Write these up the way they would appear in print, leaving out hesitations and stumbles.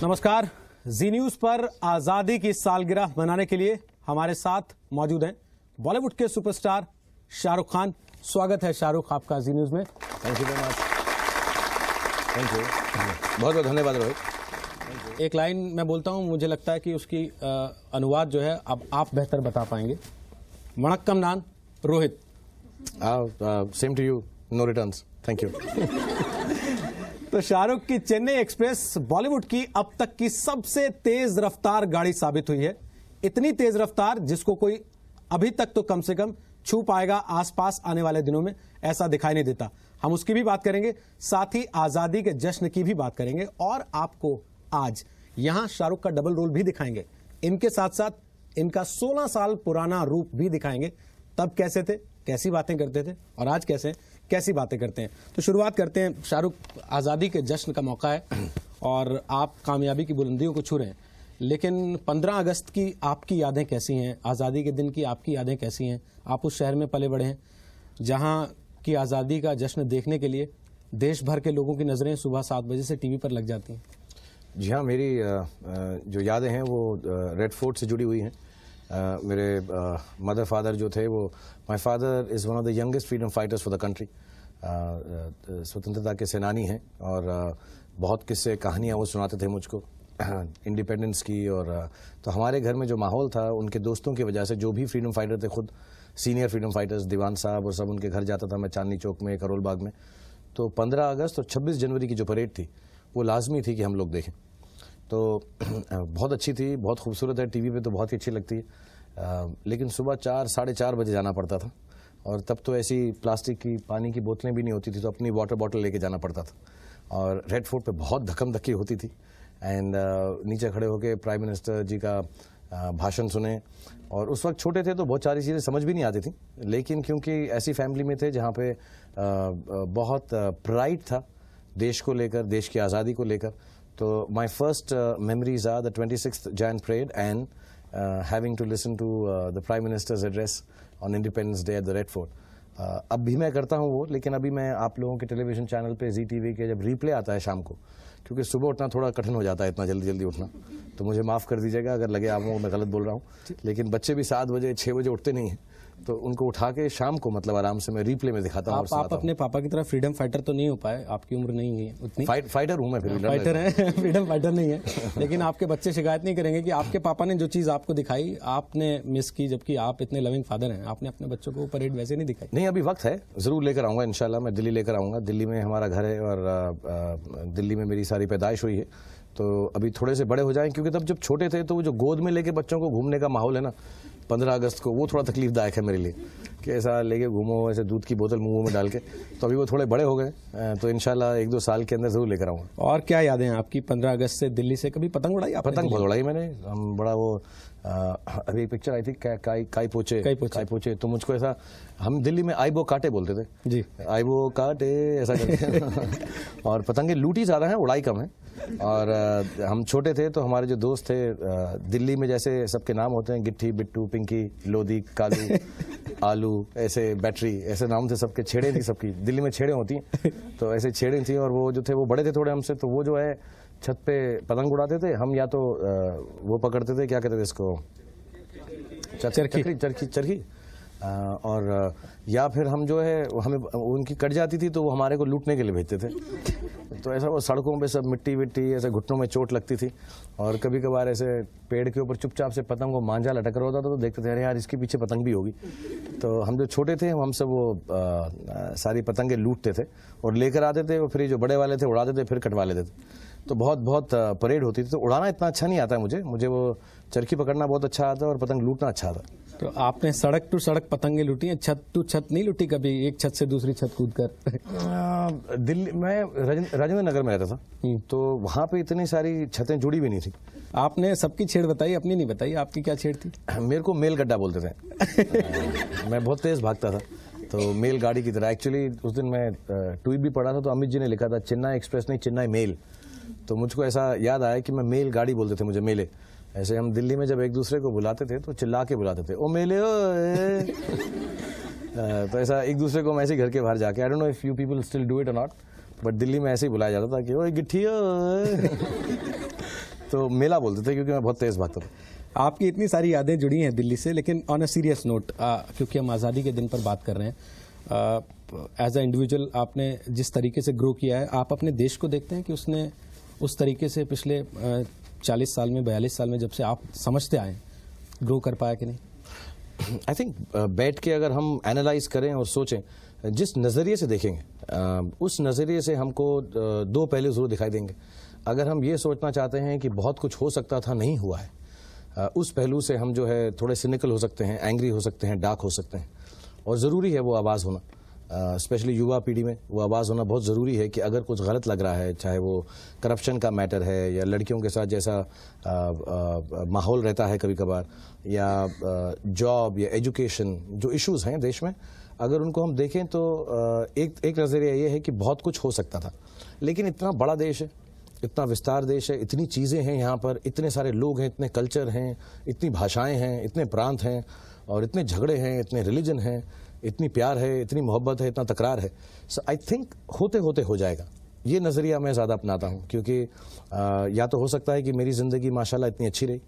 नमस्कार। जी न्यूज पर आजादी की सालगिरह मनाने के लिए हमारे साथ मौजूद हैं बॉलीवुड के सुपरस्टार शाहरुख खान। स्वागत है शाहरुख आपका जी न्यूज में। Thank you very much. Thank you, बहुत बहुत धन्यवाद रोहित। एक लाइन मैं बोलता हूं, मुझे लगता है कि उसकी अनुवाद जो है अब आप बेहतर बता पाएंगे। वणक्कम नान Rohit. Same to you, no returns. Thank you. तो शाहरुख की चेन्नई एक्सप्रेस बॉलीवुड की अब तक की सबसे तेज रफ्तार गाड़ी साबित हुई है। इतनी तेज रफ्तार जिसको कोई अभी तक तो कम से कम छू पाएगा आसपास आने वाले दिनों में, ऐसा दिखाई नहीं देता। हम उसकी भी बात करेंगे, साथ ही आजादी के जश्न की भी बात करेंगे और आपको आज यहां शाहरुख का डबल रोल भी दिखाएंगे। इनके साथ साथ इनका 16 साल पुराना रूप भी दिखाएंगे। तब कैसे थे, कैसी बातें करते थे और आज कैसी बातें करते हैं। तो शुरुआत करते हैं। शाहरुख, आजादी के जश्न का मौका है और आप कामयाबी की बुलंदियों को छू रहे हैं, लेकिन 15 अगस्त की आपकी यादें कैसी हैं? आजादी के दिन की आपकी यादें कैसी हैं? आप उस शहर में पले बड़े हैं जहां की आजादी का जश्न देखने के लिए देश भर के लोगों की नजरें सुबह 7 बजे से टीवी पर लग जाती हैं। जी हाँ, मेरी जो यादें हैं वो रेड फोर्ट से जुड़ी हुई हैं। मेरे मदर फादर जो थे, वो my father is one of the youngest freedom fighters for the country. स्वतंत्रता के सेनानी हैं और बहुत किस्से कहानियाँ वो सुनाते थे मुझको इंडिपेंडेंस की। और तो हमारे घर में जो माहौल था, उनके दोस्तों की वजह से जो भी फ्रीडम फाइटर थे, खुद सीनियर फ्रीडम फाइटर्स दीवान साहब और सब, उनके घर जाता था मैं, चांदनी चौक में, करोल बाग में। तो 15 अगस्त और 26 जनवरी की जो परेड थी वो लाजमी थी कि हम लोग देखें। तो बहुत अच्छी थी, बहुत खूबसूरत है, टीवी पे तो बहुत ही अच्छी लगती है। लेकिन सुबह 4 साढ़े 4 बजे जाना पड़ता था और तब तो ऐसी प्लास्टिक की पानी की बोतलें भी नहीं होती थी, तो अपनी वाटर बॉटल लेके जाना पड़ता था। और रेड फोर्ट पे बहुत धक्कम धक्की होती थी एंड नीचे खड़े होकर प्राइम मिनिस्टर जी का भाषण सुने। और उस वक्त छोटे थे तो बहुत सारी चीज़ें समझ भी नहीं आती थी, लेकिन क्योंकि ऐसी फैमिली में थे जहाँ पे बहुत प्राइड था देश को लेकर, देश की आज़ादी को लेकर। तो my first memories are the 26th Jan parade and having to listen to the Prime Minister's address on Independence Day at the Red Fort. अब भी मैं करता हूँ वो, लेकिन अभी मैं आप लोगों के टेलीविज़न चैनल पे ZTV के जब रिप्ले आता है शाम को, क्योंकि सुबह उठना थोड़ा कठिन हो जाता है, इतना जल्दी जल्दी उठना, तो मुझे माफ़ कर दीजिएगा अगर लगे आप लोगों को मैं गलत बोल रहा हूँ। लेकिन बच्चे भी 7 बजे 6 बजे उठते नहीं हैं, तो उनको उठा के शाम को मतलब आराम से मैं रिप्ले में दिखाता हूँ। आप अपने पापा की तरह फ्रीडम फाइटर तो नहीं हो पाए, आपकी उम्र नहीं है उतनी। फाइटर हूँ मैं, फिर फाइटर है, फ्रीडम फाइटर नहीं है। लेकिन आपके बच्चे शिकायत नहीं करेंगे कि आपके पापा ने जो चीज़ आपको दिखाई आपने मिस की, जबकि आप इतने लविंग फादर हैं, आपने अपने बच्चों को परेड वैसे नहीं दिखाई। नहीं, अभी वक्त है, ज़रूर लेकर आऊँगा इंशाल्लाह। मैं दिल्ली लेकर आऊँगा। दिल्ली में हमारा घर है और दिल्ली में मेरी सारी पैदाइश हुई है। तो अभी थोड़े से बड़े हो जाएं, क्योंकि तब जब छोटे थे तो वो जो गोद में लेके बच्चों को घूमने का माहौल है ना 15 अगस्त को, वो थोड़ा तकलीफदायक है मेरे लिए कि ऐसा लेके घूमो, ऐसे दूध की बोतल मुंह में डाल के। तो अभी वो थोड़े बड़े हो गए, तो इंशाल्लाह 1-2 साल के अंदर जरूर लेकर आऊँगा। और क्या यादें हैं आपकी 15 अगस्त से? दिल्ली से कभी पतंग उड़ाई? पतंग बहुत उड़ाई मैंने। हम बड़ा वो अभी एक पिक्चर आई थी काई पोचे, तो मुझको ऐसा, हम दिल्ली में आईबो काटे बोलते थे जी, आईबो काटे ऐसा करके। और पतंगे लूटी ज़्यादा हैं, उड़ाई कम है। और हम छोटे थे तो हमारे जो दोस्त थे दिल्ली में, जैसे सबके नाम होते हैं, गिट्टी, बिट्टू, पिंकी, लोधी, कालू, आलू, ऐसे बैटरी, ऐसे नाम थे सबके। छेड़े थी सबकी, दिल्ली में छेड़े होती हैं, तो ऐसे छेड़े थी। और वो जो थे वो बड़े थे थोड़े हमसे, तो वो जो है छत पे पतंग उड़ाते थे हम, या तो वो पकड़ते थे, क्या कहते थे इसको, चरखी, और या फिर हम जो है, हमें उनकी कट जाती थी तो वो हमारे को लूटने के लिए भेजते थे। तो ऐसा वो सड़कों पे सब मिट्टी विट्टी, ऐसे घुटनों में चोट लगती थी। और कभी कभार ऐसे पेड़ के ऊपर चुपचाप से पतंग को मांझा लटक रहा होता था, तो देखते थे अरे यार इसके पीछे पतंग भी होगी। तो हम जो छोटे थे हम सब वो सारी पतंगे लूटते थे और लेकर आते थे, और फिर जो बड़े वाले थे उड़ाते थे, फिर कटवा लेते थे। तो बहुत परेड होती थी। तो उड़ाना इतना अच्छा नहीं आता है मुझे वो चरखी पकड़ना बहुत अच्छा आता है और पतंग लूटना अच्छा आता। तो आपने सड़क टू सड़क पतंगे लूटी हैं, छत टू छत नहीं लूटी कभी, एक छत से दूसरी छत कूद कर? दिल्ली में राजेंद्र नगर में रहता था, तो वहाँ पे इतनी सारी छतें जुड़ी भी नहीं थी। आपने सबकी छेड़ बताई, अपनी नहीं बताई, आपकी क्या छेड़ थी? मेरे को मेल गड्ढा बोलते थे। मैं बहुत तेज भागता था, तो मेल गाड़ी की तरह। एक्चुअली उस दिन मैं ट्वीट भी पढ़ा था, तो अमित जी ने लिखा था चेन्नई एक्सप्रेस नहीं, चेन्नई मेल। तो मुझको ऐसा याद आया कि मैं मेल गाड़ी बोलते थे मुझे, मेले। ऐसे हम दिल्ली में जब एक दूसरे को बुलाते थे तो चिल्ला के बुलाते थे, ओ मेले ओ। तो ऐसा एक दूसरे को हम ऐसे घर के बाहर जाके, I don't know if you people still do it और नॉट, बट दिल्ली में ऐसे ही बुलाया जाता था कि ओ गिट्ठी। तो मेला बोलते थे क्योंकि मैं बहुत तेज भागता था। आपकी इतनी सारी यादें जुड़ी हैं दिल्ली से, लेकिन ऑन अ सीरियस नोट, क्योंकि हम आज़ादी के दिन पर बात कर रहे हैं, एज अ इंडिविजुअल आपने जिस तरीके से ग्रो किया है, आप अपने देश को देखते हैं कि उसने उस तरीके से पिछले 40 साल में, 42 साल में, जब से आप समझते आए, ग्रो कर पाया कि नहीं? आई थिंक बैठ के अगर हम एनालाइज करें और सोचें, जिस नज़रिए से देखेंगे उस नज़रिए से हमको दो पहलू ज़रूर दिखाई देंगे। अगर हम ये सोचना चाहते हैं कि बहुत कुछ हो सकता था, नहीं हुआ है, उस पहलू से हम जो है थोड़े सिनिकल हो सकते हैं, एंग्री हो सकते हैं, डार्क हो सकते हैं। और ज़रूरी है वो आवाज़ होना, स्पेशली युवा पीढ़ी में वो आवाज़ होना बहुत ज़रूरी है कि अगर कुछ गलत लग रहा है, चाहे वो करप्शन का मैटर है या लड़कियों के साथ जैसा माहौल रहता है कभी कभार, या जॉब या एजुकेशन, जो इश्यूज़ हैं देश में, अगर उनको हम देखें तो एक नज़रिया ये है कि बहुत कुछ हो सकता था। लेकिन इतना बड़ा देश है, इतना विस्तार देश है, इतनी चीज़ें हैं यहाँ पर, इतने सारे लोग हैं, इतने कल्चर हैं, इतनी भाषाएं हैं, इतने प्रांत हैं, और इतने झगड़े हैं, इतने रिलीजन हैं, इतनी प्यार है, इतनी मोहब्बत है, इतना तकरार है। सो आई थिंक होते होते हो जाएगा, ये नज़रिया मैं ज़्यादा अपनाता हूँ। क्योंकि या तो हो सकता है कि मेरी ज़िंदगी माशाल्लाह इतनी अच्छी रही,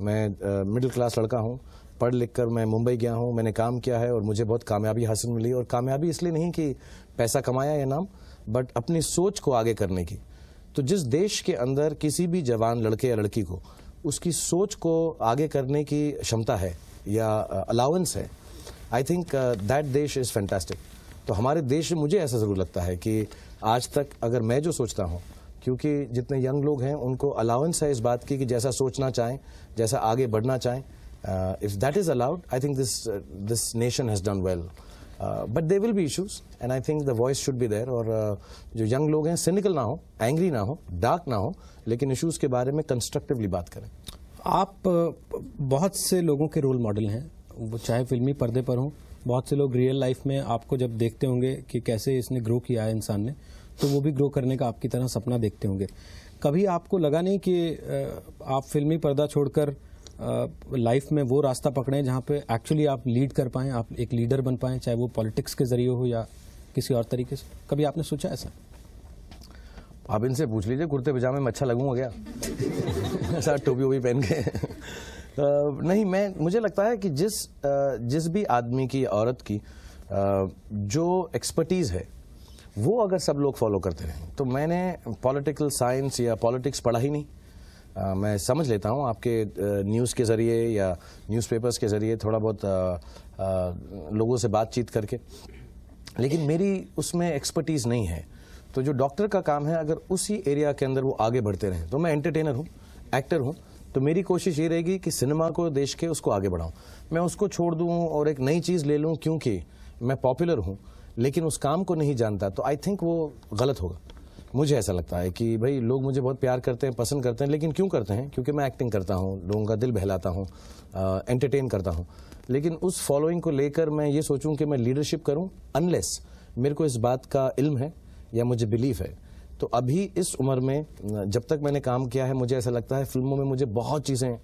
मैं मिडिल क्लास लड़का हूँ, पढ़ लिख कर मैं मुंबई गया हूँ, मैंने काम किया है और मुझे बहुत कामयाबी हासिल मिली। और कामयाबी इसलिए नहीं कि पैसा कमाया या नाम, बट अपनी सोच को आगे करने की। तो जिस देश के अंदर किसी भी जवान लड़के या लड़की को उसकी सोच को आगे करने की क्षमता है या अलाउंस है, आई थिंक दैट देश इज़ फैंटास्टिक। तो हमारे देश में मुझे ऐसा ज़रूर लगता है कि आज तक अगर मैं जो सोचता हूँ, क्योंकि जितने यंग लोग हैं उनको अलाउंस है इस बात की कि जैसा सोचना चाहें, जैसा आगे बढ़ना चाहें, if that is allowed, I think this nation has done well. But there will be issues and I think the voice should be there. और जो यंग लोग हैं सिनिकल ना हो, एंग्री ना हो, डार्क ना हो, लेकिन इश्यूज के बारे में कंस्ट्रक्टिवली बात करें। आप बहुत से लोगों के रोल मॉडल हैं, वो चाहे फिल्मी पर्दे पर हों, बहुत से लोग रियल लाइफ में आपको जब देखते होंगे कि कैसे इसने ग्रो किया है इंसान ने, तो वो भी ग्रो करने का आपकी तरह सपना देखते होंगे। कभी आपको लगा नहीं कि आप फिल्मी पर्दा छोड़कर लाइफ में वो रास्ता पकड़ें जहाँ पे एक्चुअली आप लीड कर पाएं, आप एक लीडर बन पाएं, चाहे वो पॉलिटिक्स के जरिए हो या किसी और तरीके से? कभी आपने सोचा ऐसा? आप इनसे पूछ लीजिए, कुर्ते पजामे में अच्छा लगूंगा क्या? ऐसा टोपी वोपी पहन के नहीं, मुझे लगता है कि जिस भी आदमी की, औरत की जो एक्सपर्टीज़ है, वो अगर सब लोग फॉलो करते रहें, तो मैंने पॉलिटिकल साइंस या पॉलिटिक्स पढ़ा ही नहीं। मैं समझ लेता हूँ आपके न्यूज़ के ज़रिए या न्यूज़पेपर्स के ज़रिए, थोड़ा बहुत लोगों से बातचीत करके, लेकिन मेरी उसमें एक्सपर्टीज़ नहीं है। तो जो डॉक्टर का काम है, अगर उसी एरिया के अंदर वो आगे बढ़ते रहें, तो मैं एंटरटेनर हूँ, एक्टर हूँ, तो मेरी कोशिश ये रहेगी कि सिनेमा को, देश के, उसको आगे बढ़ाऊँ। मैं उसको छोड़ दूँ और एक नई चीज़ ले लूँ क्योंकि मैं पॉपुलर हूँ, लेकिन उस काम को नहीं जानता, तो आई थिंक वो गलत होगा। मुझे ऐसा लगता है कि भाई लोग मुझे बहुत प्यार करते हैं, पसंद करते हैं, लेकिन क्यों करते हैं? क्योंकि मैं एक्टिंग करता हूँ, लोगों का दिल बहलाता हूँ, एंटरटेन करता हूँ। लेकिन उस फॉलोइंग को लेकर मैं ये सोचूं कि मैं लीडरशिप करूं, अनलेस मेरे को इस बात का इल्म है या मुझे बिलीफ है। तो अभी इस उम्र में जब तक मैंने काम किया है, मुझे ऐसा लगता है फिल्मों में मुझे बहुत चीज़ें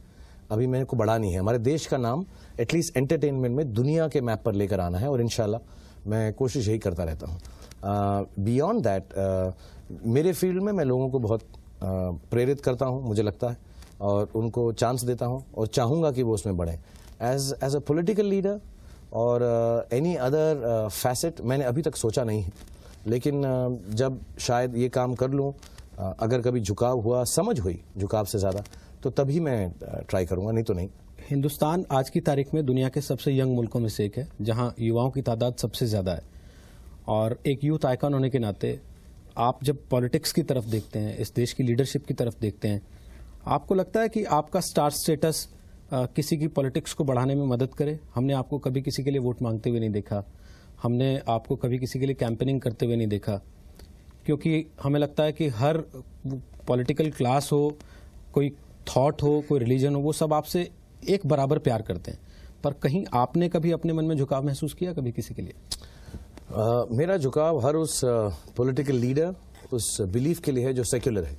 अभी मेरे को बढ़ानी है। हमारे देश का नाम एटलीस्ट एंटरटेनमेंट में दुनिया के मैप पर लेकर आना है, और इंशाल्लाह मैं कोशिश यही करता रहता हूँ। बियॉन्ड दैट मेरे फील्ड में मैं लोगों को बहुत प्रेरित करता हूँ, मुझे लगता है, और उनको चांस देता हूँ और चाहूँगा कि वो उसमें बढ़ें। एज अ पॉलिटिकल लीडर और एनी अदर फैसेट मैंने अभी तक सोचा नहीं है, लेकिन जब शायद ये काम कर लूँ, अगर कभी झुकाव हुआ, समझ हुई झुकाव से ज़्यादा, तो तभी मैं ट्राई करूँगा, नहीं तो नहीं। हिंदुस्तान आज की तारीख में दुनिया के सबसे यंग मुल्कों में से एक है, जहाँ युवाओं की तादाद सबसे ज़्यादा है, और एक यूथ आइकन होने के नाते आप जब पॉलिटिक्स की तरफ देखते हैं, इस देश की लीडरशिप की तरफ देखते हैं, आपको लगता है कि आपका स्टार स्टेटस किसी की पॉलिटिक्स को बढ़ाने में मदद करे? हमने आपको कभी किसी के लिए वोट मांगते हुए नहीं देखा, हमने आपको कभी किसी के लिए कैंपेनिंग करते हुए नहीं देखा, क्योंकि हमें लगता है कि हर पॉलिटिकल क्लास हो, कोई थॉट हो, कोई रिलीजन हो, वो सब आपसे एक बराबर प्यार करते हैं। पर कहीं आपने कभी अपने मन में झुकाव महसूस किया कभी किसी के लिए? मेरा झुकाव हर उस पॉलिटिकल लीडर, उस बिलीफ के लिए है जो सेक्युलर है।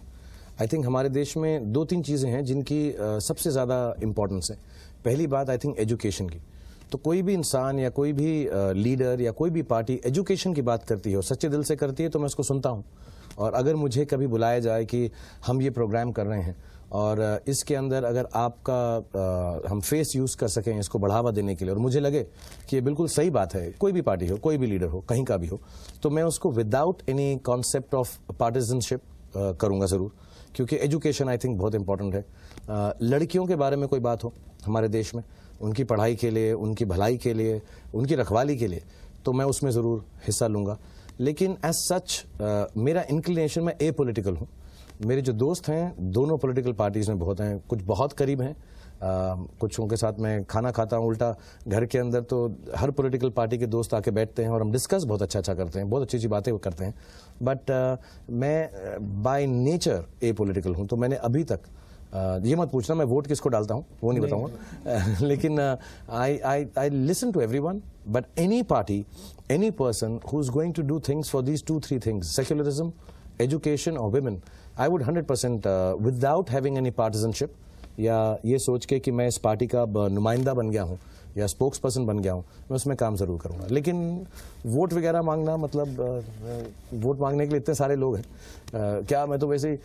आई थिंक हमारे देश में 2-3 चीज़ें हैं जिनकी सबसे ज़्यादा इम्पोर्टेंस है। पहली बात आई थिंक एजुकेशन की। तो कोई भी इंसान या कोई भी लीडर या कोई भी पार्टी एजुकेशन की बात करती है और सच्चे दिल से करती है, तो मैं उसको सुनता हूँ और अगर मुझे कभी बुलाया जाए कि हम ये प्रोग्राम कर रहे हैं और इसके अंदर अगर आपका हम फेस यूज़ कर सकें इसको बढ़ावा देने के लिए, और मुझे लगे कि ये बिल्कुल सही बात है, कोई भी पार्टी हो, कोई भी लीडर हो, कहीं का भी हो, तो मैं उसको विदाउट एनी कॉन्सेप्ट ऑफ पार्टिजनशिप करूँगा ज़रूर, क्योंकि एजुकेशन आई थिंक बहुत इंपॉर्टेंट है। लड़कियों के बारे में कोई बात हो हमारे देश में, उनकी पढ़ाई के लिए, उनकी भलाई के लिए, उनकी रखवाली के लिए, तो मैं उसमें ज़रूर हिस्सा लूँगा। लेकिन एज सच मेरा इंक्लिनेशन, मैं एपॉलिटिकल हूँ। मेरे जो दोस्त हैं दोनों पॉलिटिकल पार्टीज़ में बहुत हैं, कुछ बहुत करीब हैं, कुछ उनके साथ मैं खाना खाता हूँ उल्टा घर के अंदर, तो हर पॉलिटिकल पार्टी के दोस्त आके बैठते हैं और हम डिस्कस बहुत अच्छा करते हैं, बहुत अच्छी अच्छी बातें करते हैं। बट मैं बाय नेचर एपॉलिटिकल हूँ, तो मैंने अभी तक ये मत पूछना मैं वोट किसको डालता हूँ, वो नहीं बताऊंगा। लेकिन I listen to everyone, but any party, any person who is going to do things for these 2-3 things, secularism, education और women, I would 100% without having any partisanship, या ये सोच के कि मैं इस पार्टी का नुमाइंदा बन गया हूँ या स्पोक्स पर्सन बन गया हूँ, मैं उसमें काम ज़रूर करूँगा। लेकिन वोट वगैरह मांगना, मतलब वोट मांगने के लिए इतने सारे लोग हैं, क्या मैं तो वैसे ही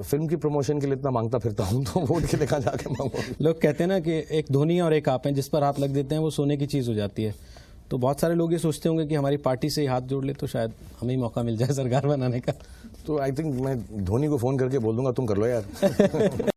फिल्म की प्रमोशन के लिए इतना मांगता फिरता हूँ, तो वोट के लिए कहाँ जाके मांगूँ। लोग कहते हैं ना कि एक धोनी और एक आप हैं, जिस पर हाथ लग देते हैं वो सोने की चीज़ हो जाती है। तो बहुत सारे लोग ये सोचते होंगे कि हमारी पार्टी से ही हाथ जोड़ ले तो शायद हमें मौका मिल जाए सरकार बनाने का। तो आई थिंक मैं धोनी को फ़ोन करके बोल दूंगा तुम कर लो यार।